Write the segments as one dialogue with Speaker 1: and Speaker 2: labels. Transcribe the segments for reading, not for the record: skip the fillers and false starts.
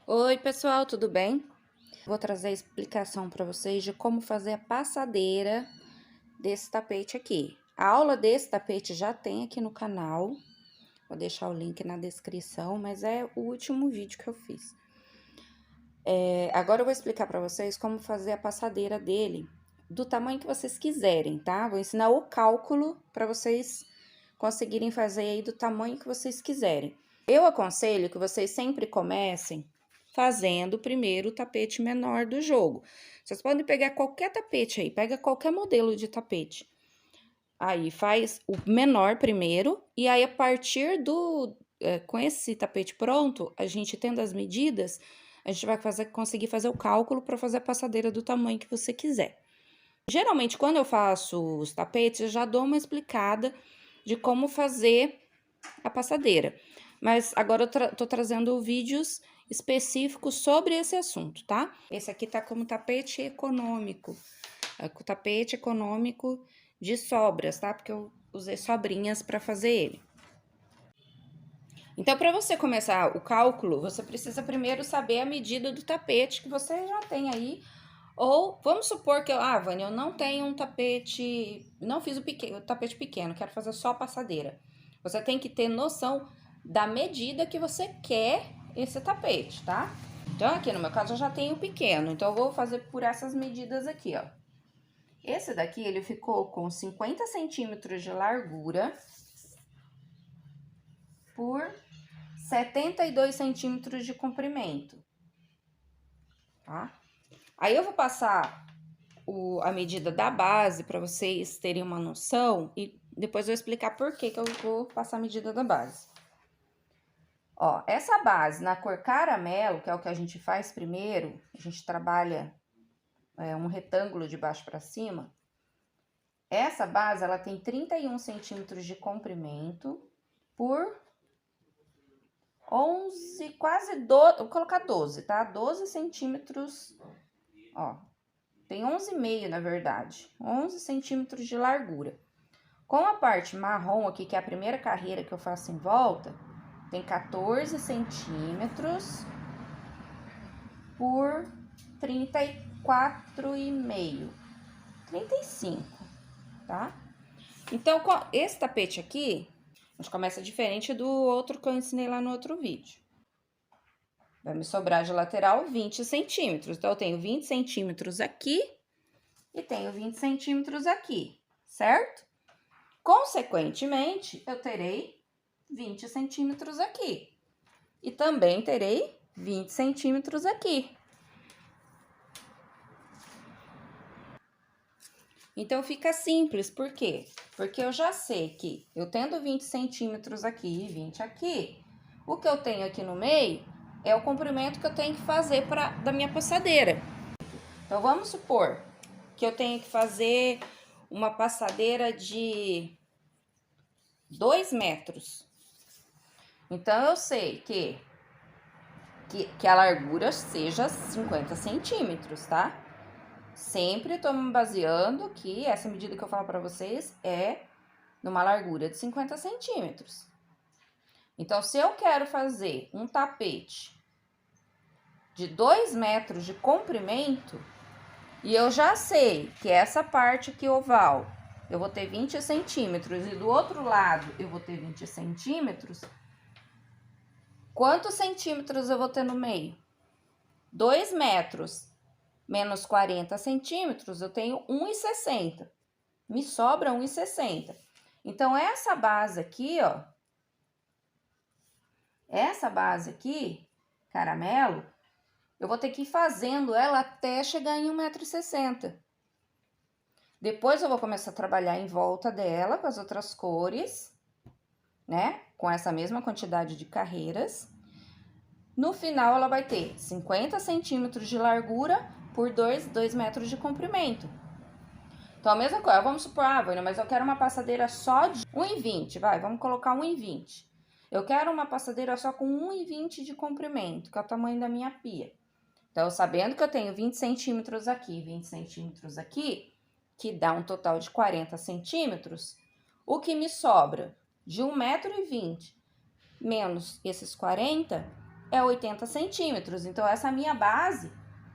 Speaker 1: Oi, pessoal, tudo bem? Vou trazer a explicação para vocês de como fazer a passadeira desse tapete aqui. A aula desse tapete já tem aqui no canal, vou deixar o link na descrição, mas é o último vídeo que eu fiz. Agora eu vou explicar para vocês como fazer a passadeira dele, do tamanho que vocês quiserem, tá? Vou ensinar o cálculo para vocês conseguirem fazer aí do tamanho que vocês quiserem. Eu aconselho que vocês sempre comecem fazendo primeiro o tapete menor do jogo. Vocês podem pegar qualquer tapete aí, pega qualquer modelo de tapete. Aí faz o menor primeiro, e aí a partir com esse tapete pronto, a gente tendo as medidas, a gente vai conseguir fazer o cálculo para fazer a passadeira do tamanho que você quiser. Geralmente, quando eu faço os tapetes, eu já dou uma explicada de como fazer a passadeira. Mas agora eu tô trazendo vídeos específicos sobre esse assunto, tá? Esse aqui tá como tapete econômico. É o tapete econômico de sobras, tá? Porque eu usei sobrinhas para fazer ele. Então, para você começar o cálculo, você precisa primeiro saber a medida do tapete que você já tem aí. Ou vamos supor que Vânia, eu não tenho um tapete, não fiz o tapete pequeno, quero fazer só a passadeira. Você tem que ter noção da medida que você quer esse tapete, tá? Então, aqui no meu caso, eu já tenho o pequeno, então eu vou fazer por essas medidas aqui, ó. Esse daqui, ele ficou com 50 centímetros de largura por 72 centímetros de comprimento, tá? Aí eu vou passar a medida da base para vocês terem uma noção e depois eu vou explicar por que eu vou passar a medida da base. Ó, essa base na cor caramelo, que é o que a gente faz primeiro, a gente trabalha um retângulo de baixo para cima. Essa base, ela tem 31 centímetros de comprimento por 11, quase 12, vou colocar 12, tá? 12 centímetros, ó, tem 11,5 na verdade, 11 centímetros de largura. Com a parte marrom aqui, que é a primeira carreira que eu faço em volta, tem 14 centímetros por 34,5, 35, tá? Então, esse tapete aqui, a gente começa diferente do outro que eu ensinei lá no outro vídeo. Vai me sobrar de lateral 20 centímetros. Então, eu tenho 20 centímetros aqui e tenho 20 centímetros aqui, certo? Consequentemente, eu terei 20 centímetros aqui. E também terei 20 centímetros aqui. Então, fica simples, por quê? Porque eu já sei que eu tendo 20 centímetros aqui e 20 aqui, o que eu tenho aqui no meio é o comprimento que eu tenho que fazer da minha passadeira. Então, vamos supor que eu tenho que fazer uma passadeira de 2 metros. Então, eu sei que a largura seja 50 centímetros, tá? Sempre tô me baseando que essa medida que eu falo para vocês é numa largura de 50 centímetros. Então, se eu quero fazer um tapete de 2 metros de comprimento, e eu já sei que essa parte aqui oval eu vou ter 20 centímetros e do outro lado eu vou ter 20 centímetros, quantos centímetros eu vou ter no meio? 2 metros menos 40 centímetros, eu tenho 1,60. Me sobra 1,60. Então, essa base aqui, ó. Essa base aqui, caramelo, eu vou ter que ir fazendo ela até chegar em 1,60 m. Depois eu vou começar a trabalhar em volta dela com as outras cores, né? Com essa mesma quantidade de carreiras. No final, ela vai ter 50 centímetros de largura por 2 metros de comprimento. Então, a mesma coisa, vamos supor, Vânia, mas eu quero uma passadeira só de 1,20, vamos colocar 1,20. Eu quero uma passadeira só com 1,20 de comprimento, que é o tamanho da minha pia. Então, sabendo que eu tenho 20 centímetros aqui, 20 centímetros aqui, que dá um total de 40 centímetros, o que me sobra de 1,20 m menos esses 40 é 80 centímetros. Então, essa minha base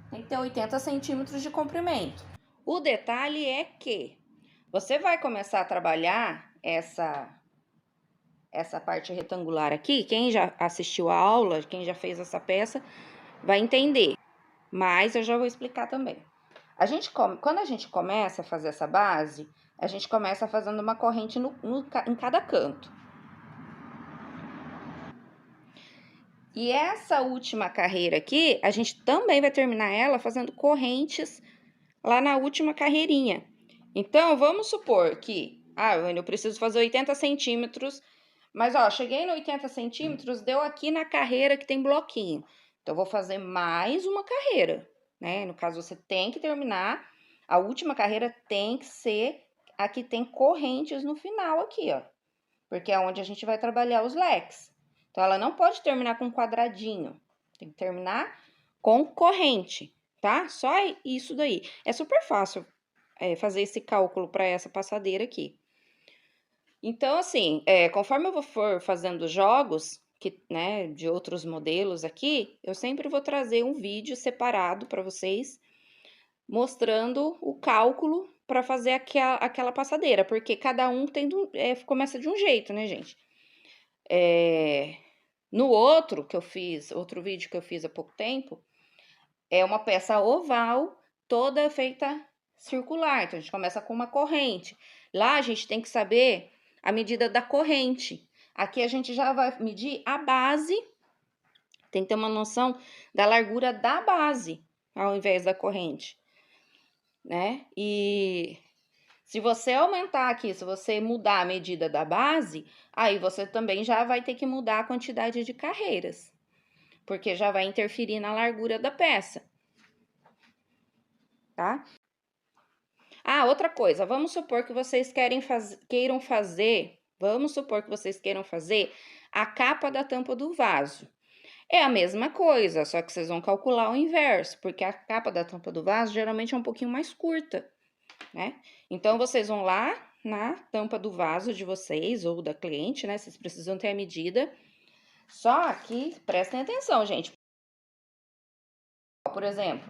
Speaker 1: tem que ter 80 centímetros de comprimento. O detalhe é que você vai começar a trabalhar essa parte retangular aqui. Quem já assistiu a aula, quem já fez essa peça, vai entender. Mas eu já vou explicar também. Quando a gente começa a fazer essa base, a gente começa fazendo uma corrente em cada canto. E essa última carreira aqui, a gente também vai terminar ela fazendo correntes lá na última carreirinha. Então, vamos supor que, eu preciso fazer 80 centímetros, mas, cheguei no 80 centímetros, deu aqui na carreira que tem bloquinho. Então, vou fazer mais uma carreira, né? No caso, você tem que terminar, a última carreira tem que ser a que tem correntes no final aqui, ó. Porque é onde a gente vai trabalhar os leques. Então, ela não pode terminar com quadradinho, tem que terminar com corrente, tá? Só isso daí. É super fácil fazer esse cálculo para essa passadeira aqui. Então, assim, conforme eu for fazendo jogos, né, de outros modelos aqui, eu sempre vou trazer um vídeo separado para vocês, mostrando o cálculo para fazer aquela passadeira, porque cada um começa de um jeito, né, gente? No outro vídeo que eu fiz há pouco tempo, é uma peça oval, toda feita circular. Então, a gente começa com uma corrente. Lá, a gente tem que saber a medida da corrente. Aqui, a gente já vai medir a base. Tem que ter uma noção da largura da base, ao invés da corrente, né? E se você aumentar aqui, se você mudar a medida da base, aí você também já vai ter que mudar a quantidade de carreiras, porque já vai interferir na largura da peça, tá? Outra coisa, vamos supor que vocês queiram fazer a capa da tampa do vaso. É a mesma coisa, só que vocês vão calcular o inverso, porque a capa da tampa do vaso geralmente é um pouquinho mais curta, né? Então, vocês vão lá na tampa do vaso de vocês ou da cliente, né? Vocês precisam ter a medida. Só que, prestem atenção, gente. Por exemplo,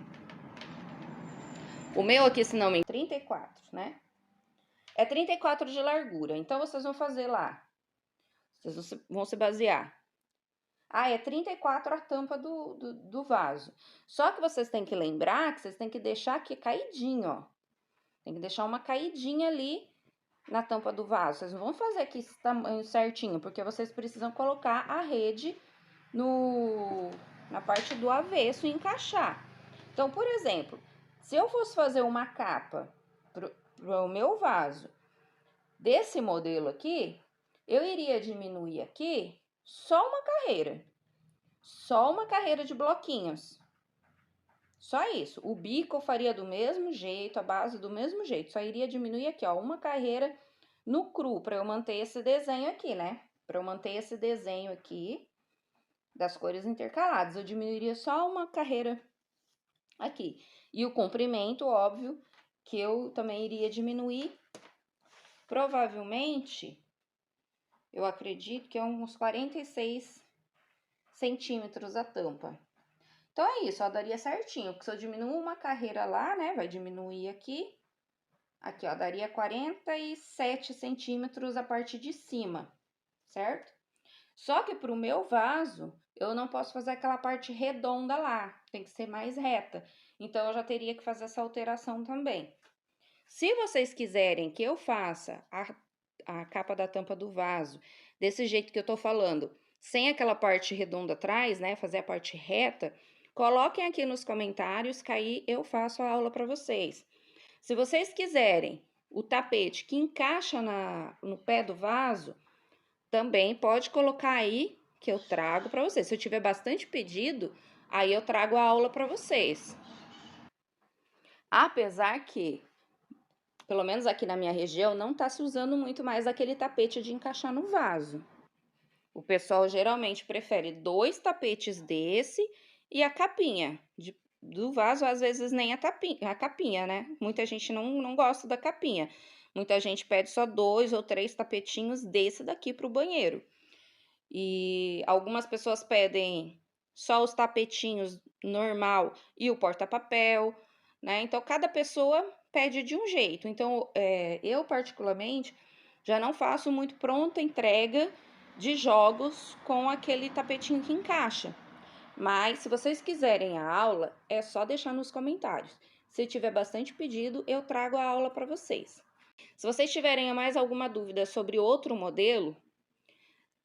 Speaker 1: o meu aqui, se não me engano, 34, né? É 34 de largura. Então, vocês vão fazer lá. Vocês vão se basear. É 34 a tampa do vaso. Só que vocês têm que lembrar que vocês têm que deixar aqui caidinho, ó. Tem que deixar uma caidinha ali na tampa do vaso. Vocês não vão fazer aqui esse tamanho certinho, porque vocês precisam colocar a rede na parte do avesso e encaixar. Então, por exemplo, se eu fosse fazer uma capa pro meu vaso desse modelo aqui, eu iria diminuir aqui só uma carreira de bloquinhos. Só isso. O bico eu faria do mesmo jeito, a base do mesmo jeito. Só iria diminuir aqui, ó, uma carreira no cru, para eu manter esse desenho aqui, né? Para eu manter esse desenho aqui das cores intercaladas. Eu diminuiria só uma carreira aqui. E o comprimento, óbvio, que eu também iria diminuir. Provavelmente, eu acredito que é uns 46 centímetros a tampa. Então, é isso, ó, daria certinho, porque se eu diminuir uma carreira lá, né, vai diminuir aqui. Aqui, ó, daria 47 centímetros a parte de cima, certo? Só que pro meu vaso, eu não posso fazer aquela parte redonda lá, tem que ser mais reta. Então, eu já teria que fazer essa alteração também. Se vocês quiserem que eu faça a capa da tampa do vaso desse jeito que eu tô falando, sem aquela parte redonda atrás, né, fazer a parte reta, coloquem aqui nos comentários que aí eu faço a aula para vocês. Se vocês quiserem o tapete que encaixa no pé do vaso, também pode colocar aí que eu trago para vocês. Se eu tiver bastante pedido, aí eu trago a aula para vocês. Apesar que, pelo menos aqui na minha região, não tá se usando muito mais aquele tapete de encaixar no vaso. O pessoal geralmente prefere 2 tapetes desse e a capinha do vaso, às vezes nem a capinha, né? Muita gente não gosta da capinha. Muita gente pede só 2 ou 3 tapetinhos desse daqui pro banheiro. E algumas pessoas pedem só os tapetinhos normal e o porta-papel, né? Então, cada pessoa pede de um jeito. Então, eu particularmente já não faço muito pronta entrega de jogos com aquele tapetinho que encaixa. Mas, se vocês quiserem a aula, é só deixar nos comentários. Se tiver bastante pedido, eu trago a aula para vocês. Se vocês tiverem mais alguma dúvida sobre outro modelo,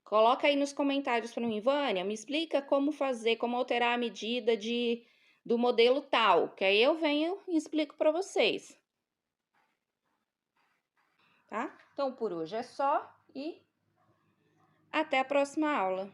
Speaker 1: coloca aí nos comentários para mim, Vânia, me explica como fazer, como alterar a medida do modelo tal, que aí eu venho e explico para vocês. Tá? Então, por hoje é só e até a próxima aula.